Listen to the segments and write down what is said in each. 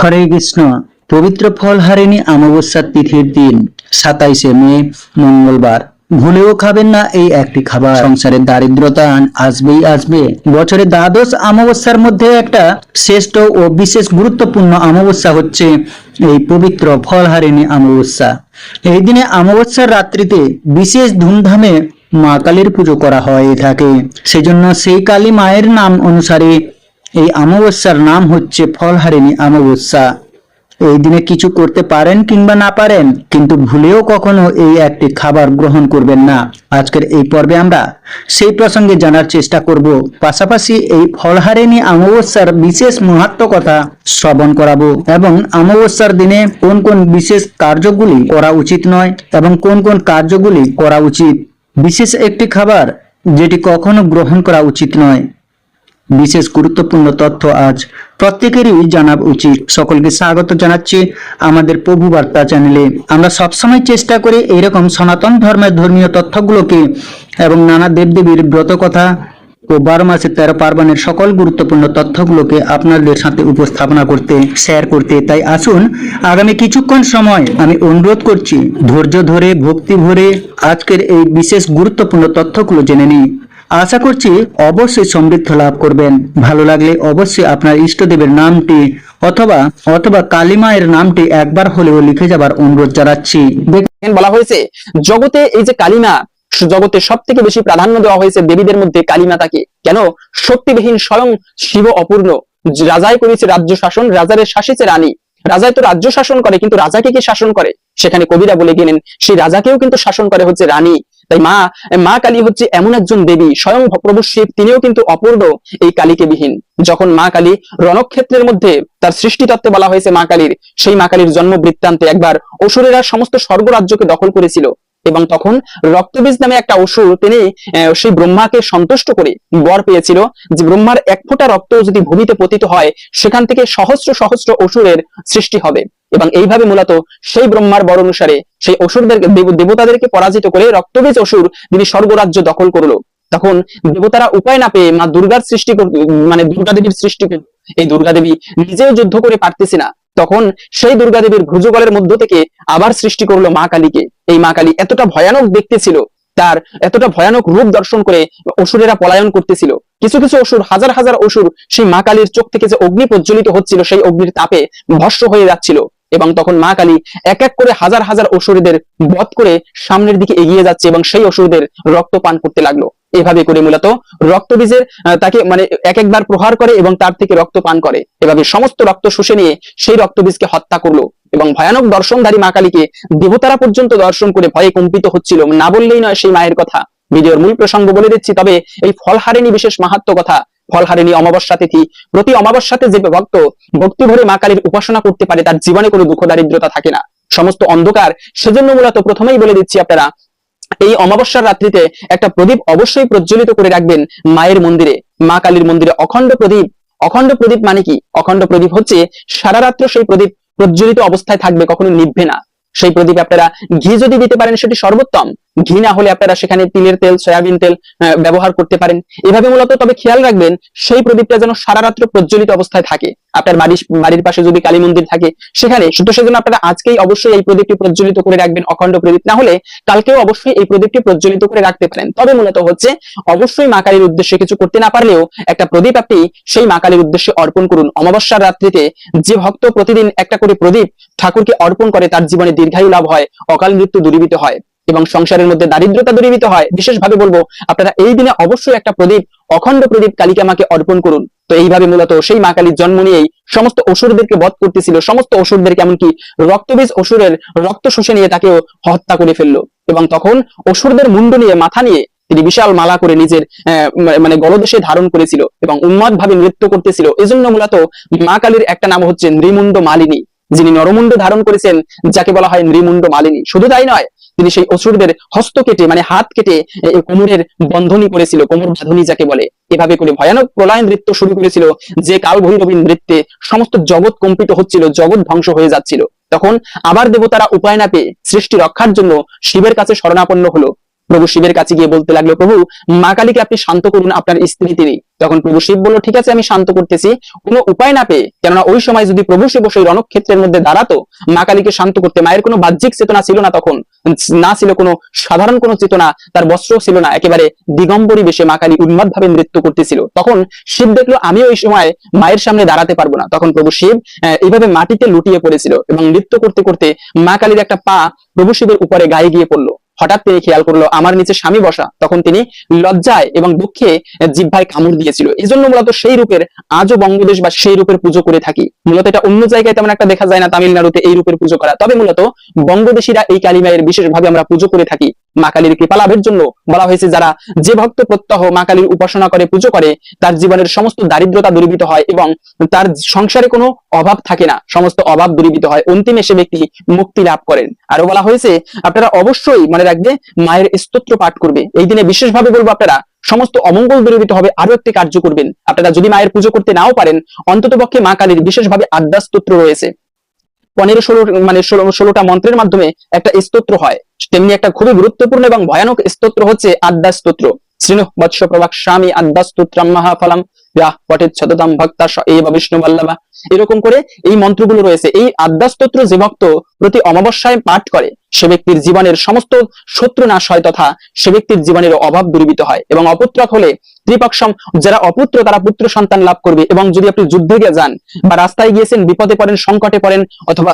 হরে কৃষ্ণ। পবিত্র ফলহারিণী অমাবস্যার তিথির দিন 27শে মে মঙ্গলবার। ভুলেও খাবেন না এই একটি খাবার, সংসারের দারিদ্রতা আসবেই আসবে। বছরে দ্বাদশ অমাবস্যার মধ্যে একটা শ্রেষ্ঠ ও বিশেষ গুরুত্বপূর্ণ অমাবস্যা হচ্ছে এই পবিত্র ফলহারিণী অমাবস্যা। এই দিনে অমাবস্যার রাত্রিতে বিশেষ ধুমধামে মা কালীর পুজো করা হয়ে থাকে। সেজন্য সেই কালী মায়ের নাম অনুসারে এই অমাবস্যার নাম হচ্ছে ফলহারিণী অমাবস্যা। এই দিনে কিছু করতে পারেন কিংবা না পারেন, কিন্তু ভুলেও কখনো এই একটি খাবার গ্রহণ করবেন না। আজকের এই পর্বে আমরা সেই প্রসঙ্গে জানার চেষ্টা করব, পাশাপাশি এই ফলহারিণী অমাবস্যার বিশেষ মাহাত্ম্য কথা শ্রবণ করাবো এবং অমাবস্যার দিনে কোন কোন বিশেষ কার্যগুলি করা উচিত নয় এবং কোন কোন কার্যগুলি করা উচিত। বিশেষ একটি খাবার যেটি কখনো গ্রহণ করা উচিত নয়। বিশেষ গুরুত্বপূর্ণ তথ্য আজ প্রত্যেকেরই জানা উচিত। সকলকে স্বাগত জানাচ্ছি আমাদের প্রভু বার্তা চ্যানেলে। আমরা সবসময় চেষ্টা করি এইরকম সনাতন ধর্মের ধর্মীয় তথ্যগুলোকে এবং নানা দেবদেবীর ব্রত কথা ও 12 মাসের 13 পার্বণের সকল গুরুত্বপূর্ণ তথ্যগুলোকে আপনাদের সাথে উপস্থাপনা করতে, শেয়ার করতে। তাই আসুন আগামী কিছুক্ষণ সময় আমি অনুরোধ করছি, ধৈর্য ধরে ভক্তি ভরে আজকের এই বিশেষ গুরুত্বপূর্ণ তথ্যগুলো জেনে নিই। আশা করছি অবশ্যই সমৃদ্ধ লাভ করবেন। ভালো লাগলে অবশ্যই আপনার ইষ্টদেবের নামটি অথবা কালী মায়ের নামটি একবার হলেও লিখে যাবার অনুরোধ জানাচ্ছি। দেখেন, বলা হয়েছে জগতে এই যে কালী মা, জগতে সব থেকে বেশি প্রাধান্য দেওয়া হয়েছে দেবীদের মধ্যে কালী মাতাকে। কেন? শক্তিবিহীন স্বয়ং শিব অপূর্ণ। রাজাই করেছে রাজ্য শাসন, রাজারে শাসিছে রানী। রাজায় তো রাজ্য শাসন করে, কিন্তু রাজাকে কি শাসন করে? সেখানে কবিরা বলে গেলেন সেই রাজাকেও কিন্তু শাসন করে হচ্ছে রানী। তাই মা কালী হচ্ছে এমন একজন দেবী, স্বয়ং প্রভু শিব তিনিও কিন্তু অপূর্ণ এই কালীকে বিহীন। যখন মা কালী রণক্ষেত্রের মধ্যে তার সৃষ্টি তত্ত্বে বলা হয়েছে মা কালীর, সেই মা কালীর জন্ম বৃত্তান্তে একবার অসুরেরা সমস্ত স্বর্গরাজ্যকে দখল করেছিল এবং তখন রক্তবীজ নামে একটা অসুর তিনি সেই ব্রহ্মাকে সন্তুষ্ট করে বর পেয়েছিল যে ব্রহ্মার এক ফোঁটা রক্ত যদি ভূমিতে পতিত হয় সেখান থেকে সহস্র সহস্র অসুরের সৃষ্টি হবে। এবং এইভাবে মূলত সেই ব্রহ্মার বর অনুসারে সেই অসুরদেরকে দেবতাদেরকে পরাজিত করে রক্তবীজ অসুর তিনি স্বর্গরাজ্য দখল করলো। তখন দেবতারা উপায় না পেয়ে মা দুর্গার সৃষ্টি মানে দুর্গা দেবীর সৃষ্টি করল। এই দুর্গা দেবী নিজেও যুদ্ধ করে পারতেছি না, তখন সেই দুর্গা দেবীর ভুজগলের মধ্য থেকে আবার সৃষ্টি করলো মা কালীকে। এই মা কালী এতটা ভয়ানক দেখতে ছিল, তার এতটা ভয়ানক রূপ দর্শন করে অসুরেরা পলায়ন করতেছিল। কিছু কিছু অসুর, হাজার হাজার অসুর সেই মা কালীর চোখ থেকে যে অগ্নি প্রজ্বলিত হচ্ছিল সেই অগ্নির তাপে ভস্ম হয়ে যাচ্ছিল। এবং তখন মা কালী এক এক করে হাজার হাজার অসুরদের বধ করে সামনের দিকে এগিয়ে যাচ্ছে এবং সেই অসুরদের রক্ত পান করতে লাগলো। এভাবে করে মূলত রক্তবীজের তাকে মানে এক একবার প্রহার করে এবং তার থেকে রক্ত পান করে। এভাবে সমস্ত রক্ত শুষে নিয়ে সেই রক্তবীজকে হত্যা করলো। এবং ভয়ানক দর্শনধারী মা কালীকে দেবতারা পর্যন্ত দর্শন করে ভয়ে কম্পিত হচ্ছিল। না বললেই নয় সেই মায়ের কথা। ভিডিওর মূল প্রসঙ্গ বলে দিচ্ছি, তবে এই ফলহারিণী বিশেষ মাহাত্ম্য কথা। ফলহারিণী অমাবস্যা তিথি, প্রতি অমাবস্যাতে যে ভক্ত ভক্তি ভরে মা কালীর উপাসনা করতে পারে তার জীবনে কোনো দুঃখ দারিদ্রতা থাকে না, সমস্ত অন্ধকার। সেজন্য মূলত প্রথমেই বলে দিচ্ছি, আপনারা এই অমাবস্যার রাত্রিতে একটা প্রদীপ অবশ্যই প্রজ্বলিত করে রাখবেন মায়ের মন্দিরে, মা কালীর মন্দিরে। অখণ্ড প্রদীপ। অখণ্ড প্রদীপ মানে কি? অখণ্ড প্রদীপ হচ্ছে সারা রাত্র সেই প্রদীপ প্রজ্বলিত অবস্থায় থাকবে, কখনো নিভবে না। সেই প্রদীপ আপনারা ঘি যদি দিতে পারেন সেটি সর্বোত্তম, ঘি না হলে আপনারা সেখানে তিলের তেল, সয়াবিন তেল ব্যবহার করতে পারেন। এভাবে মূলত, তবে খেয়াল রাখবেন সেই প্রদীপটা যেন সারা রাত্র প্রজ্বলিত অবস্থায় থাকে। আপনার বাড়ির পাশে যদি কালী মন্দির থাকে সেখানে সেজন্য আপনারা আজকেই অবশ্যই এই প্রদীপটি প্রজ্বলিত করে রাখবেন। অখণ্ড প্রদীপ না হলে কালকেও অবশ্যই এই প্রদীপটি প্রজ্বলিত করে রাখতে পারেন। তবে মূলত হচ্ছে অবশ্যই মা কালীর উদ্দেশ্যে কিছু করতে না পারলেও একটা প্রদীপ আপনি সেই মা কালীর উদ্দেশ্যে অর্পণ করুন। অমাবস্যার রাত্রিতে যে ভক্ত প্রতিদিন একটা করে প্রদীপ ঠাকুরকে অর্পণ করে তার জীবনে দীর্ঘায়ু লাভ হয়, অকাল মৃত্যু দূরীভূত হয় এবং সংসারের মধ্যে দারিদ্রতা দূরীভূত হয়। বিশেষভাবে বলবো, আপনারা এই দিনে অবশ্যই একটা প্রদীপ, অখণ্ড প্রদীপ কালীকে মাকে অর্পণ করুন। তো এইভাবে মূলত সেই মা কালীর জন্ম নিয়েই সমস্ত অসুরদেরকে বধ করতেছিল। সমস্ত অসুরদেরকে, এমনকি রক্তবীজ অসুরের রক্ত শুষে নিয়ে তাকেও হত্যা করে ফেললো। এবং তখন অসুরদের মুন্ড নিয়ে, মাথা নিয়ে তিনি বিশাল মালা করে নিজের মানে গলদেশে ধারণ করেছিল এবং উন্মাদ ভাবে নৃত্য করতেছিল। এজন্য মূলত মা কালীর একটা নাম হচ্ছে নৃমুণ্ড মালিনী, যিনি নরমুণ্ড ধারণ করেছেন, যাকে বলা হয় নৃমুণ্ড মালিনী। শুধু তাই নয়, তিনি সেই অসুরদের হস্ত কেটে, মানে হাত কেটে কোমরের বন্ধনী করেছিল, কোমর বাঁধনী যাকে বলে। এভাবে করে ভয়ানক প্রলয় নৃত্য শুরু করেছিল, যে কাল ভৈরবী নৃত্যে সমস্ত জগৎ কম্পিত হচ্ছিল, জগৎ ধ্বংস হয়ে যাচ্ছিল। তখন আবার দেবতারা উপায় না পেয়ে সৃষ্টি রক্ষার জন্য শিবের কাছে শরণাপন্ন হলো। প্রভু শিবের কাছে গিয়ে বলতে লাগলো, প্রভু মা কালীকে আপনি শান্ত করুন, আপনার স্ত্রী তিনি। তখন প্রভু শিব বলল, ঠিক আছে আমি শান্ত করতেছি। কোনো উপায় না পেয়ে, কেননা ওই সময় যদি প্রভু শিব সেই রণক্ষেত্রের মধ্যে দাঁড়াতো মা কালীকে শান্ত করতে, মায়ের কোনো বাহ্যিক চেতনা ছিল না, তখন না ছিল কোনো সাধারণ কোনো চেতনা, তার বস্ত্র ছিল না, একেবারে দিগম্বরী বেশে মা কালী উন্মাদ ভাবে নৃত্য করতেছিল। তখন শিব দেখলো আমি ওই সময় মায়ের সামনে দাঁড়াতে পারবো না। তখন প্রভু শিব এইভাবে মাটিতে লুটিয়ে পড়েছিল এবং নৃত্য করতে করতে মা কালীর একটা পা প্রভু শিবের উপরে গায়ে গিয়ে পড়লো। হঠাৎ তিনি খেয়াল করলো আমার নিচে স্বামী বসা। তখন তিনি লজ্জায় এবং দুঃখে জিহ্বায় কামড় দিয়েছিল। এই জন্য মূলত সেই রূপের আজও বঙ্গদেশ বা সেই রূপের পুজো করে থাকি। মূলত এটা অন্য জায়গায় তেমন একটা দেখা যায় না, তামিলনাড়ুতে এই রূপের পুজো করা। তবে মূলত বঙ্গদেশীরা এই কালী মায়ের বিশেষভাবে আমরা পুজো করে থাকি। মা কালীর কৃপা লাভের জন্য বলা হয়েছে, যারা যে ভক্ত প্রত্যহ মা কালীর উপাসনা করে, পুজো করে, তার জীবনের সমস্ত দারিদ্রতা দূরীভূত হয় এবং তার সংসারে কোনো অভাব থাকে না, সমস্ত অভাব দূরীভূত হয়, অন্তিমে সে ব্যক্তি মুক্তি লাভ করেন। আরো বলা হয়েছে আপনারা অবশ্যই মনে রাখবে মায়ের স্তোত্র পাঠ করবে। এই দিনে বিশেষভাবে বলবো আপনারা সমস্ত অমঙ্গল দূরীভূত হবে। আরো একটি কার্য করবেন, আপনারা যদি মায়ের পুজো করতে নাও পারেন, অন্তত পক্ষে মা কালীর বিশেষভাবে আদ্যা স্তোত্র রয়েছে। 15-16টা মন্ত্রের মাধ্যমে একটা স্তোত্র হয়, তেমনি একটা খুবই গুরুত্বপূর্ণ এবং ভয়ানক স্তোত্র হচ্ছে আদ্যা স্তোত্র। শ্রীণু বৎস প্রবাক্ষ্যামি আদ্যা স্তোত্রম মহাফলম ইয়াহ পঠেৎ সততম ভক্তা স এব বিষ্ণু বল্লভা। এরকম করে এই মন্ত্রগুলো রয়েছে। এই আদ্যা স্তোত্র যে ভক্ত প্রতি অমাবস্যায় পাঠ করে, সে ব্যক্তির জীবনের সমস্ত শত্রু নাশ হয়, তথা সে ব্যক্তির জীবনের অভাব দূরীভূত হয়। এবং অপুত্রক হলে ত্রিপক্ষম, যারা অপুত্র তারা পুত্র সন্তান লাভ করবে। এবং যদি আপনি যুদ্ধে গিয়ে যান বা রাস্তায় গিয়েছেন, বিপদে পড়েন, সংকটে পড়েন, অথবা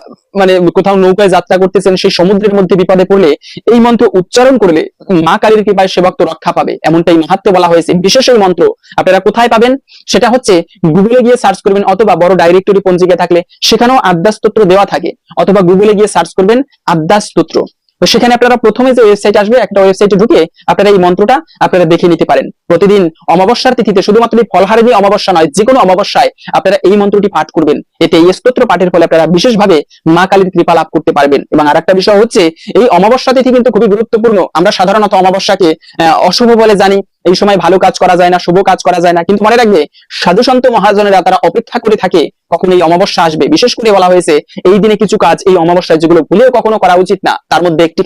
কোথাও নৌকায় যাত্রা করতেছেন, সেই সমুদ্রের মধ্যে বিপদে পড়লে এই মন্ত্র উচ্চারণ করলে মা কালীর কৃপায় সে ভক্ত রক্ষা পাবে, এমনটাই মাহাত্ম্য বলা হয়েছে। বিশেষ এই মন্ত্র আপনারা কোথায় পাবেন? সেটা হচ্ছে গুগলে গিয়ে সার্চ করবেন, অথবা বড় ডাইরেক্টরি পঞ্জিকা থাকলে সেখানেও আদ্যা স্তোত্র দেওয়া থাকে, অথবা গুগলে গিয়ে সার্চ করবেন আদ্যা স্তোত্র। তো সেখানে আপনারা প্রথমে যে ওয়েবসাইট আসবে, একটা ওয়েবসাইটে ঢুকে আপনারা এই মন্ত্রটা আপনারা দেখে নিতে পারেন। প্রতিদিন অমাবস্যার তিথিতে, শুধুমাত্র ফলহারিণী অমাবস্যা নয়, যে কোনো অমাবস্যায় আপনারা এই মন্ত্রটি পাঠ করবেন। এতে এই স্তোত্র পাঠের ফলে আপনারা বিশেষভাবে মা কালীর কৃপা লাভ করতে পারবেন। এবং আরেকটা বিষয় হচ্ছে, এই অমাবস্যা তিথি কিন্তু খুবই গুরুত্বপূর্ণ। আমরা সাধারণত অমাবস্যাকে অশুভ বলে জানি, এই সময় ভালো কাজ করা যায় না, শুভ কাজ করা যায় না। কিন্তু মনে রাখবে সাধু সন্ত মহাজনেরা তারা অপেক্ষা করে থাকে কখন এই অমাবস্যা আসবে। বিশেষ করে বলা হয়েছে এই দিনে কিছু কাজ এই অমাবস্যায় যেগুলো ভুলেও কখনো করা উচিত না। তার মধ্যে একটি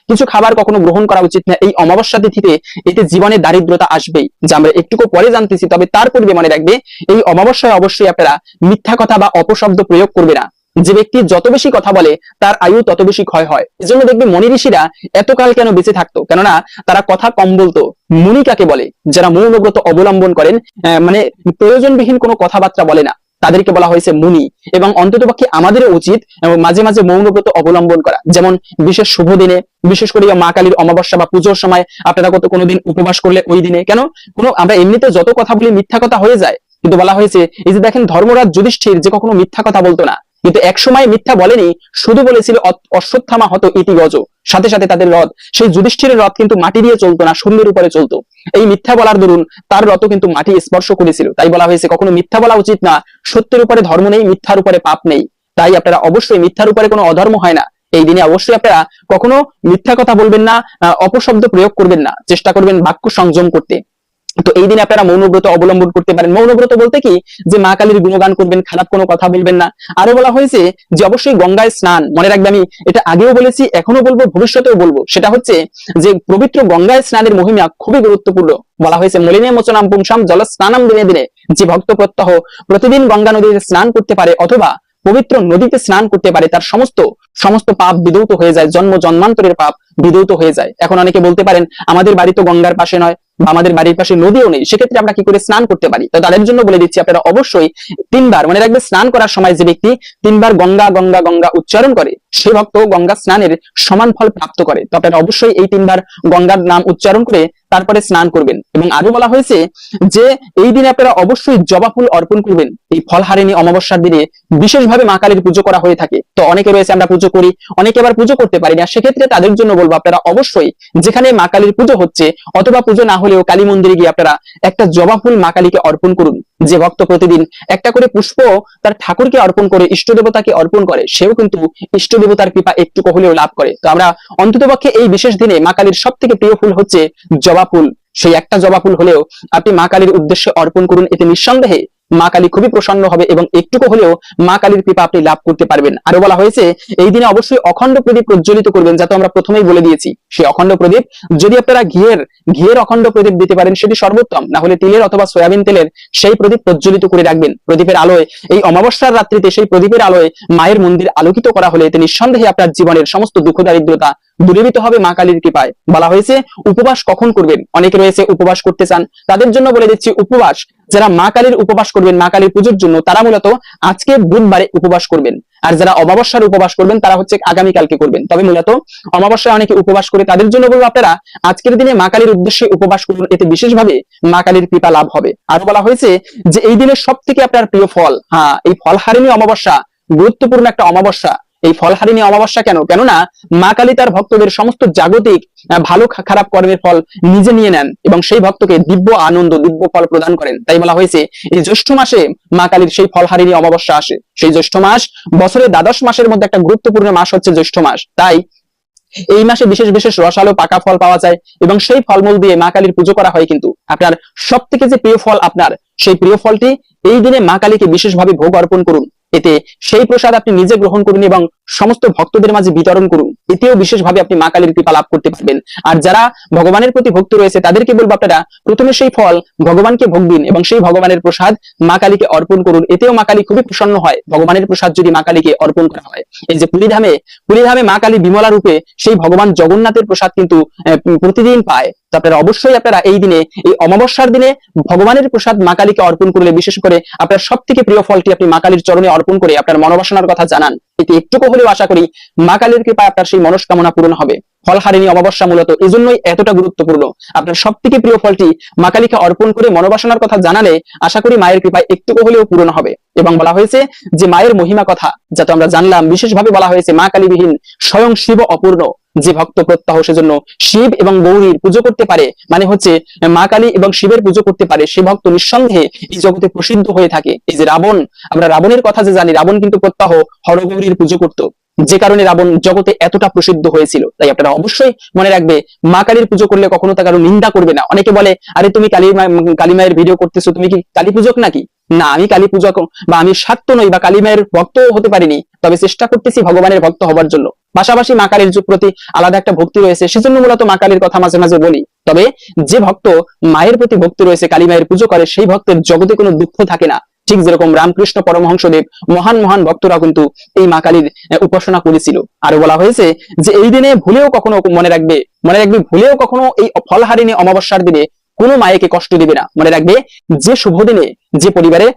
কিছু খাবার কখনো গ্রহণ করা উচিত না এই অমাবস্যা তিথিতে। এতে জীবনে দারিদ্রতা আসবেই, যা আমরা একটুকু পরে জানতেছি। তবে তার পূর্বে মনে রাখবে এই অমাবস্যায় অবশ্যই আপনারা মিথ্যা কথা বা অপশব্দ প্রয়োগ করবে না। যে ব্যক্তি যত বেশি কথা বলে তার আয়ু তত বেশি ক্ষয় হয়। এজন্য দেখবে মনি ঋষিরা এতকাল কেন বেঁচে থাকতো, কেননা তারা কথা কম বলতো। মুনি কাকে বলে? যারা মৌনব্রত অবলম্বন করেন, প্রয়োজনবিহীন কোনো কথাবার্তা বলে না, তাদেরকে বলা হয়েছে মুনি। এবং অন্ততপক্ষে আমাদেরও উচিত মাঝে মাঝে মৌনব্রত অবলম্বন করা। যেমন বিশেষ শুভ দিনে, বিশেষ করে মা কালীর অমাবস্যা বা পুজোর সময় আপনারা কোনোদিন উপবাস করলে ওই দিনে, কেন আমরা এমনিতে যত কথা বলি মিথ্যা কথা হয়ে যায়। কিন্তু বলা হয়েছে, এই যে দেখেন ধর্মরাজ যুধিষ্ঠির যে কখনো মিথ্যা কথা বলতো না, কিন্তু এক সময় মিথ্যা বলেনি, শুধু বলেছিল অশ্বত্থামা হত ইতি গজ। সাথে সাথে তাদের রথ, সেই যুধিষ্ঠিরের রথ কিন্তু মাটি দিয়ে চলতো না, শূন্যের উপরে চলতো। এই মিথ্যা বলার দরুন তার রথ কিন্তু মাটি স্পর্শ করেছিল। তাই বলা হয়েছে কখনো মিথ্যা বলা উচিত না। সত্যের উপরে ধর্ম নেই, মিথ্যার উপরে পাপ নেই। তাই আপনারা অবশ্যই, মিথ্যার উপরে কোনো অধর্ম হয় না। এই দিনে অবশ্যই আপনারা কখনো মিথ্যা কথা বলবেন না, অপশব্দ প্রয়োগ করবেন না, চেষ্টা করবেন বাক্য সংযম করতে। তো এই দিনে আপনারা মৌনব্রত অবলম্বন করতে পারেন। মৌনব্রত বলতে কি, যে মা কালীর গুণগান করবেন, খারাপ কোনো কথা বলবেন না। আরো বলা হয়েছে যে অবশ্যই গঙ্গায় স্নান। মনে রাখবে, আমি এটা আগেও বলেছি, এখনো বলবো, ভবিষ্যতেও বলবো। সেটা হচ্ছে যে পবিত্র গঙ্গায় স্নানের মহিমা খুবই গুরুত্বপূর্ণ। বলা হয়েছে মলিনে মোচনাম পুংসাম জল স্নানাম দিনে দিনে। যে ভক্ত প্রত্যহ প্রতিদিন গঙ্গা নদীতে স্নান করতে পারে, অথবা পবিত্র নদীতে স্নান করতে পারে, তার সমস্ত পাপ বিধৌত হয়ে যায়, জন্ম জন্মান্তরের পাপ বিধৌত হয়ে যায়। এখন অনেকে বলতে পারেন আমাদের বাড়ি তো গঙ্গার পাশে নয়, বা আমাদের বাড়ির পাশে নদীও নেই, সেক্ষেত্রে আমরা কি করে স্নান করতে পারি? তো তাদের জন্য বলে দিচ্ছি, আপনারা অবশ্যই 3 বার মনে রাখবে, স্নান করার সময় যে ব্যক্তি 3 বার গঙ্গা গঙ্গা গঙ্গা উচ্চারণ করে, সে ভক্ত গঙ্গা স্নানের সমান ফল প্রাপ্ত করে। তো আপনারা অবশ্যই এই 3 বার গঙ্গার নাম উচ্চারণ করে তারপরে স্নান করবেন। এবং আরো বলা হয়েছে যে এই দিনে আপনারা অবশ্যই জবা ফুল অর্পণ করবেন। এই ফলহারিণী অমাবস্যার দিনে বিশেষভাবে মা কালীর পুজো করা হয়ে থাকে। তো অনেকে রয়েছে আমরা পুজো করি, অনেকে আবার পুজো করতে পারি না। সেক্ষেত্রে তাদের জন্য বলবো, আপনারা অবশ্যই যেখানে মা কালীর পুজো হচ্ছে, অথবা পুজো না হলেও কালী মন্দিরে গিয়ে আপনারা একটা জবা ফুল মা কালীকে অর্পণ করুন। যে ভক্ত প্রতিদিন একটা করে পুষ্প তার ঠাকুরকে অর্পণ করে, ইষ্ট দেবতাকে অর্পণ করে, সেও কিন্তু ইষ্ট দেবতার কৃপা একটু হলেও লাভ করে। তো আমরা অন্ততপক্ষে এই বিশেষ দিনে মা কালীর সব থেকে প্রিয় ফুল হচ্ছে জবা ফুল। সেই একটা জবা ফুল হলেও আপনি মা কালীর উদ্দেশ্যে অর্পণ করুন। এতে নিঃসন্দেহে মা কালী খুবই প্রসন্ন হবে এবং একটুকু হলেও মা কালীর কৃপা আপনি লাভ করতে পারবেন। আরো বলা হয়েছে এই দিনে অবশ্যই অখণ্ড প্রদীপ প্রজ্বলিত করবেন, যা তো আমরা প্রথমেই বলে দিয়েছি। সেই অখণ্ড প্রদীপ যদি আপনারা ঘিয়ের অখণ্ড প্রদীপ দিতে পারেন সেটি সর্বোত্তম, না হলে তিলের অথবা সয়াবিন তেলের সেই প্রদীপ প্রজ্বলিত করে রাখবেন। প্রদীপের আলোয় এই অমাবস্যার রাত্রিতে সেই প্রদীপের আলোয় মায়ের মন্দির আলোকিত করা হলে এতে নিঃসন্দেহে আপনার জীবনের সমস্ত দুঃখ দারিদ্রতা দূরীভূত হবে মা কালীর কৃপায়। বলা হয়েছে উপবাস কখন করবেন, অনেকে রয়েছে উপবাস করতে চান, তাদের জন্য বলে দিচ্ছি উপবাস যারা মা কালীর উপবাস করবেন মা কালীর পুজোর জন্য, তারা মূলত আজকে বুধবারে উপবাস করবেন। আর যারা অমাবস্যার উপবাস করবেন তারা হচ্ছে আগামীকালকে করবেন। তবে মূলত অমাবস্যায় অনেকে উপবাস করে, তাদের জন্য বলবো আপনারা আজকের দিনে মা কালীর উদ্দেশ্যে উপবাস করুন, এতে বিশেষভাবে মা কালীর কৃপা লাভ হবে। আরো বলা হয়েছে যে এই দিনের সব থেকে আপনার প্রিয় ফল, এই ফলহারিণী অমাবস্যা গুরুত্বপূর্ণ একটা অমাবস্যা। এই ফলহারিণী অমাবস্যা কেননা মা কালী তার ভক্তদের সমস্ত জাগতিক ভালো খারাপ কর্মের ফল নিজে নিয়ে নেন এবং সেই ভক্তকে দিব্য আনন্দ দিব্য ফল প্রদান করেন। তাই বলা হয়েছে এই জ্যৈষ্ঠ মাসে মা কালীর সেই ফলহারিণী অমাবস্যা আসে। সেই জ্যৈষ্ঠ মাস বছরের দ্বাদশ মাসের মধ্যে একটা গুরুত্বপূর্ণ মাস হচ্ছে জ্যৈষ্ঠ মাস। তাই এই মাসে বিশেষ বিশেষ রসালো পাকা ফল পাওয়া যায় এবং সেই ফলমূল দিয়ে মা কালীর পুজো করা হয়। কিন্তু আপনার সব থেকে যে প্রিয় ফল আপনার, সেই প্রিয় ফলটি এই দিনে মা কালীকে বিশেষভাবে ভোগ অর্পণ করুন। এতে সেই প্রসাদ আপনি নিজে গ্রহণ করুন এবং সমস্ত ভক্তদের মাঝে বিতরণ করুন, এতেও বিশেষভাবে আপনি মা কালীর কৃপা লাভ করতে পারবেন। আর যারা ভগবানের প্রতি ভক্ত রয়েছে তাদেরকে বলবো আপনারা প্রথমে সেই ফল ভগবানকে ভোগ দিন এবং সেই ভগবানের প্রসাদ মা কালীকে অর্পণ করুন, এতেও মা কালী খুবই প্রসন্ন হয় ভগবানের প্রসাদ যদি মা কালীকে অর্পণ করা হয়। এই যে পুরীধামে মা কালী বিমলা রূপে সেই ভগবান জগন্নাথের প্রসাদ কিন্তু প্রতিদিন পায়। তো আপনারা অবশ্যই আপনারা এই দিনে এই অমাবস্যার দিনে ভগবানের প্রসাদ মা কালীকে অর্পণ করলে বিশেষ করে আপনার সব থেকে প্রিয় ফলটি আপনি মা কালীর চরণে অর্পণ করে আপনার মনোবাসনার কথা জানান, এতে একটুকু হলেও আশা করি মা কালীর কৃপায় আপনার সেই মনস্কামনা পূরণ হবে। ফলহারিণী অমাবস্যা মূলত এজন্যই এতটা গুরুত্বপূর্ণ। আপনার সব থেকে প্রিয় ফলটি মা কালীকে অর্পণ করে মনোবাসনার কথা জানালে আশা করি মায়ের কৃপায় একটুকু হলেও পূরণ হবে। এবং বলা হয়েছে যে মায়ের মহিমা কথা যা তো আমরা জানলাম, বিশেষভাবে বলা হয়েছে মা কালীবিহীন স্বয়ং শিব অপূর্ণ। যে ভক্ত প্রত্যাহ সেজন্য শিব এবং গৌরীর পুজো করতে পারে, মানে হচ্ছে মা কালী এবং শিবের পুজো করতে পারে, সে ভক্ত নিঃসন্দেহে এই জগতে প্রসিদ্ধ হয়ে থাকে। এই যে রাবণ, আমরা রাবণের কথা যে জানি, রাবণ কিন্তু প্রত্যাহ হরগৌরীর পুজো করত, যে কারণে রাবণ জগতে এতটা প্রসিদ্ধ হয়েছিল। তাই আপনারা অবশ্যই মনে রাখবে মা কালীর পুজো করলে কখনো তা কারো নিন্দা করবে না। অনেকে বলে আরে তুমি কালী মায়ের ভিডিও করতেছো, তুমি কি কালী পূজক নাকি? না, আমি কালী পূজক বা আমি শাক্ত নই বা কালী মায়ের ভক্ত হতে পারিনি, তবে চেষ্টা করতেছি ভগবানের ভক্ত হবার জন্য। পাশাপাশি মা কালীর প্রতি আলাদা একটা ভক্তি রয়েছে, সেজন্য মূলত মা কালীর কথা মাঝে মাঝে বলি। তবে যে ভক্ত মায়ের প্রতি ভক্তি রয়েছে, কালী মায়ের পুজো করে, সেই ভক্তের জগতে কোনো দুঃখ থাকে না। ঠিক যেরকম রামকৃষ্ণ পরমহংসদেব মহান মহান ভক্তরা কিন্তু এই মা কালীর উপাসনা করেছিল। আরো বলা হয়েছে যে এই দিনে ভুলেও কখনো মনে রাখবে ভুলেও কখনো এই ফলহারিণী অমাবস্যার দিনে কোনো মায়েকে কষ্ট দিবে না। মনে রাখবে যে শুভ দিনে যে পরিবারে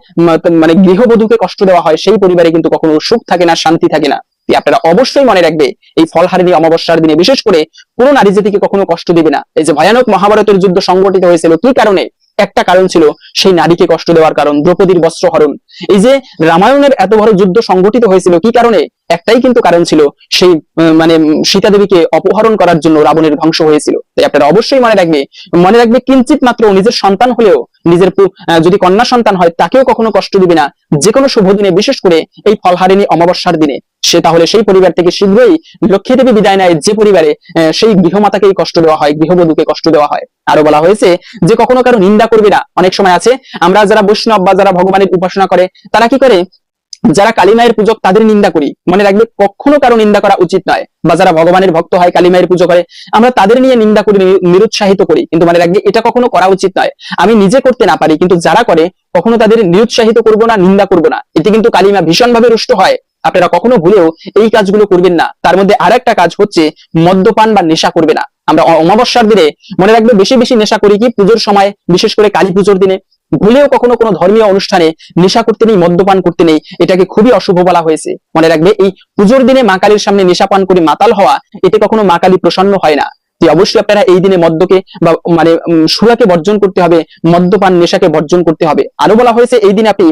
মানে গৃহবধূকে কষ্ট দেওয়া হয়, সেই পরিবারে কিন্তু কখনো সুখ থাকে না, শান্তি থাকে না। আপনারা অবশ্যই মনে রাখবে এই ফলহারিণী অমাবস্যার দিনে বিশেষ করে কোনো নারী জাতিকে কখনো কষ্ট দিবে না। এই যে ভয়ানক মহাভারতের যুদ্ধ সংগঠিত হয়েছিল, কি কারণে? একটা কারণ ছিল সেই নারীকে কষ্ট দেওয়ার কারণ, দ্রৌপদীর বস্ত্র হরণ। এই যে রামায়ণের এত বড় যুদ্ধ সংগঠিত হয়েছিল, কি কারণে? একটাই কিন্তু কারণ ছিল, সেই মানে সীতা দেবীকে অপহরণ করার জন্য রাবণের ধ্বংস হয়েছিল। তাই আপনারা অবশ্যই মনে রাখবে কিঞ্চিত মাত্র নিজের সন্তান হলেও, নিজের যদি কন্যা সন্তান হয় তাকেও কখনো কষ্ট দিবে না। যে কোনো শুভ দিনে, বিশেষ করে এই ফলহারিণী অমাবস্যার দিনে, সে তাহলে সেই পরিবার থেকে শীঘ্রই লক্ষ্মী দেবী বিদায় নেয়, যে পরিবারে সেই গৃহমাতাকেই কষ্ট দেওয়া হয়, গৃহবধূকে কষ্ট দেওয়া হয়। আরো বলা হয়েছে যে কখনো কারো নিন্দা করবে না। অনেক সময় আছে আমরা যারা বৈষ্ণব বা যারা ভগবানের উপাসনা করে, তারা কি করে, যারা কালী মায়ের পূজক তাদের নিন্দা করি। মনে রাখবে কখনো কারো নিন্দা করা উচিত নয়। বা যারা ভগবানের ভক্ত হয়, কালী মায়ের পুজো করে, আমরা তাদের নিয়ে নিন্দা করি, নিরুৎসাহিত করি, কিন্তু মনে রাখবে এটা কখনো করা উচিত নয়। আমি নিজে করতে না পারি, কিন্তু যারা করে কখনো তাদের নিরুৎসাহিত করব না, নিন্দা করব না। এতে কিন্তু কালী মা ভীষণ ভাবে রুষ্ট হয়। আপনারা কখনো ভুলেও এই কাজগুলো করবেন না। তার মধ্যে আরেকটা কাজ হচ্ছে মদ্যপান বা নেশা করবে না। আমরা অমাবস্যার দিনে মনে রাখবে বেশি বেশি নেশা করি কি পুজোর সময়, বিশেষ করে কালী পুজোর দিনে। ভুলেও কখনো কোনো ধর্মীয় অনুষ্ঠানে নেশা করতে নেই, মদ্যপান করতে নেই, এটাকে খুবই অশুভ বলা হয়েছে। মনে রাখবে এই পুজোর দিনে মা কালীর সামনে নেশাপান করে মাতাল হওয়া, এতে কখনো মা কালী প্রসন্ন হয় না। অবশ্যই আপনারা এই দিনে মদ্যকে বা মানে সুরাকে বর্জন করতে হবে, মদ্যপান নেশাকে বর্জন করতে হবে। আরো বলা হয়েছে এই দিনে আপনি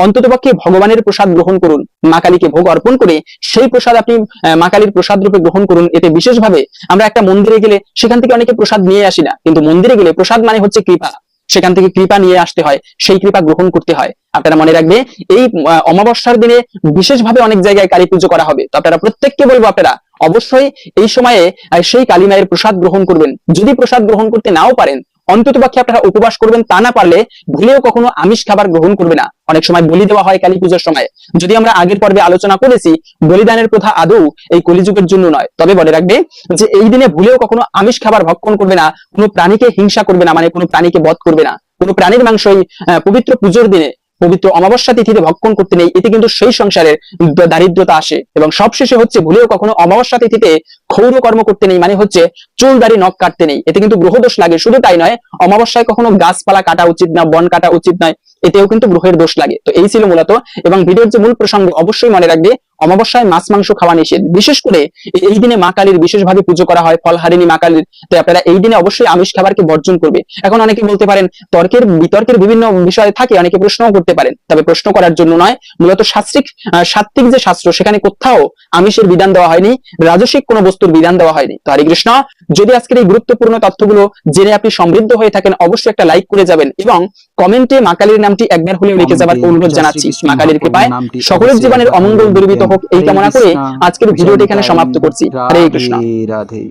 অন্ততপক্ষে ভগবানের প্রসাদ গ্রহণ করুন, মা কালীকে ভোগ অর্পণ করে সেই প্রসাদ আপনি মা কালীর প্রসাদ রূপে গ্রহণ করুন। এতে বিশেষভাবে আমরা একটা মন্দিরে গেলে সেখান থেকে অনেকে প্রসাদ নিয়ে আসি না, কিন্তু মন্দিরে গেলে প্রসাদ মানে হচ্ছে কৃপা, সেখান থেকে কৃপা নিয়ে আসতে হয়, সেই কৃপা গ্রহণ করতে হয়। আপনারা মনে রাখবে এই অমাবস্যার দিনে বিশেষভাবে অনেক জায়গায় কালী পুজো করা হবে। তো আপনারা প্রত্যেককে বলবো আপনারা অবশ্যই এই সময়ে সেই কালী মায়ের প্রসাদ গ্রহণ করবেন। যদি প্রসাদ গ্রহণ করতে নাও পারেন, অন্ততপক্ষে আপনারা উপবাস করবেন, তা না পারলে ভুলেও কখনো আমিষ খাবার গ্রহণ করবে না। অনেক সময় বলি দেওয়া হয় কালী পুজোর সময়, যদি আমরা আগের পর্বে আলোচনা করেছি বলিদানের প্রথা আদৌ এই কলিযুগের জন্য নয়। তবে বলে রাখবে যে এই দিনে ভুলেও কখনো আমিষ খাবার ভক্ষণ করবে না, কোনো প্রাণীকে হিংসা করবে না, মানে কোনো প্রাণীকে বধ করবে না, কোনো প্রাণীর মাংসই পবিত্র পুজোর দিনে পবিত্র অমাবস্যা তিথিতে ভক্ষণ করতে নেই। এতে কিন্তু সেই সংসারের দারিদ্রতা আসে। এবং সবশেষে হচ্ছে ভুলেও কখনো অমাবস্যা তিথিতে ক্ষৌর কর্ম করতে নেই, মানে হচ্ছে চুল দাড়ি নখ কাটতে নেই, এতে কিন্তু গ্রহদোষ লাগে। শুধু তাই নয়, অমাবস্যায় কখনো গাছপালা কাটা উচিত না, বন কাটা উচিত নয়, এতেও কিন্তু গ্রহের দোষ লাগে। তো এই ছিল মূলত, এবং ভিডিওর যে মূল প্রসঙ্গ অবশ্যই মনে রাখবে, অমাবস্যায় মাছ মাংস খাওয়া নিষেধ। বিশেষ করে এই দিনে মা কালীর বিশেষভাবে পুজো করা হয়, ফলহারিণী মা কালীর। তো আপনারা এই দিনে অবশ্যই আমিষ খাবারকে বর্জন করবে। এখন অনেকে বলতে পারেন, বিতর্কের বিভিন্ন বিষয় থাকে, অনেকে প্রশ্নও করতে পারেন, তবে প্রশ্ন করার জন্য নয়, মূলত সাত্ত্বিক যে শাস্ত্র সেখানে কোথাও আমিষের বিধান দেওয়া হয়নি, রাজসিক কোনো বস্তুর বিধান দেওয়া হয়নি। তো হরে কৃষ্ণ। যদি আজকের এই গুরুত্বপূর্ণ তথ্যগুলো জেনে আপনি সমৃদ্ধ হয়ে থাকেন, অবশ্যই একটা লাইক করে যাবেন এবং কমেন্টে মা কালীর নামটি একবার হলেও লিখে যাবার অনুরোধ জানাচ্ছি। মা কালীর কৃপায় সকলের জীবনের অমঙ্গল দূরীভূত হোক এই কামনা করে আজকের ভিডিওটি এখানে সমাপ্ত করছি। হরে কৃষ্ণ। রাধে।